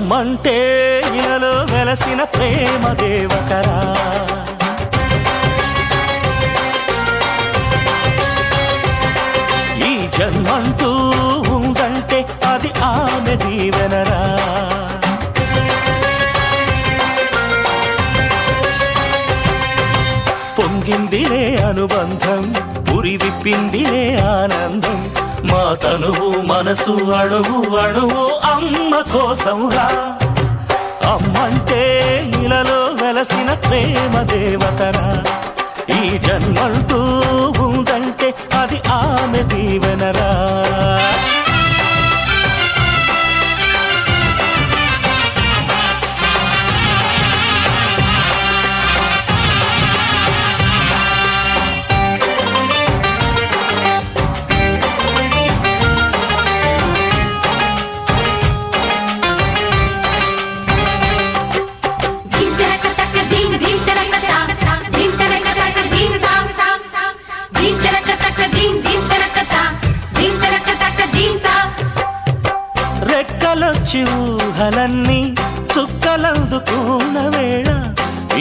అమ్మంటే ఇలలో వెలసిన ప్రేమ దేవతరా. ఈ జన్మంటూ ఉందంటే అది ఆమె దీవెనరా. పొంగిందిలే అనుబంధం, ఉరి విప్పిందిలే ఆనందం. మా తనువు మనసు అణువు అణువు అమ్మ కోసంరా. అమ్మంటే ఇలలో వెలసిన ప్రేమ దేవతరా. ఈ జన్మంటూ ఉందంటే అది ఆమె దీవెనరా. రెక్కలొచ్చి ఊహలన్నీ చుక్కలందుకున్న వేళ,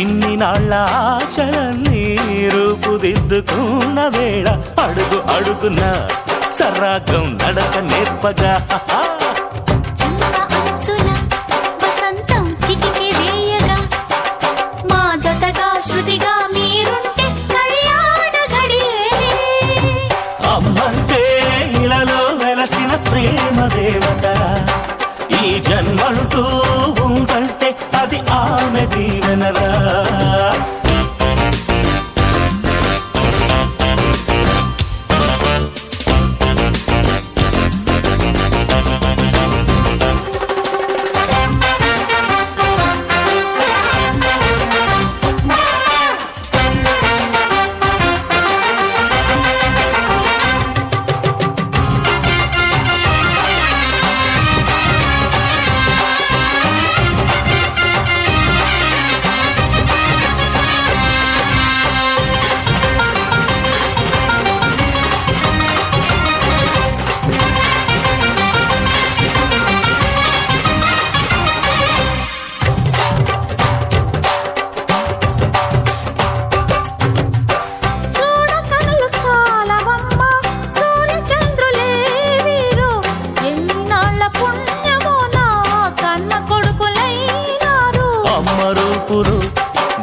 ఇన్ని నాళ్ళ ఆశలన్నీ రూపుదిద్దుకున్న వేళ, అడుగు అడుగున సరాగం నడక నేర్పగా అమ్మంటే ఇలలో వెలసిన ప్రేమ దేవతరా. ఈ జన్మంటూ ఉందంటే అది ఆమె దీవెనరా.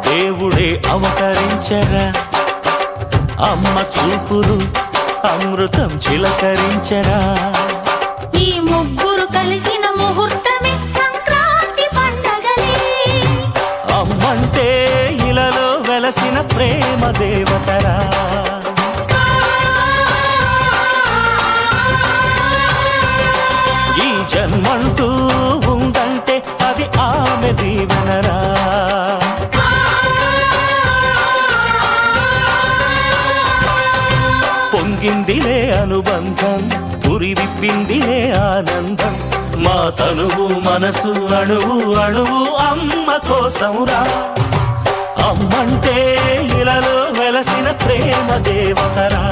దేవుడే అవతరించరా, అమ్మ చూపురు అమృతం చిలకరించరా. ఈ ముగ్గురు కలిసిన ముహూర్తమే సంక్రాంతి పండగలే. అమ్మంటే ఇలలో వెలసిన ప్రేమ దేవతరా. ఈ జన్మంటూ ఉందంటే అది ఆమె దీవెనరా. పొంగిందిలే అనుబంధం, ఉరి విప్పిందిలే ఆనందం. మా తనువు మనసు అణువు అణువు అమ్మ కోసంరా. అమ్మంటే ఇలలో వెలసిన ప్రేమ దేవతరా.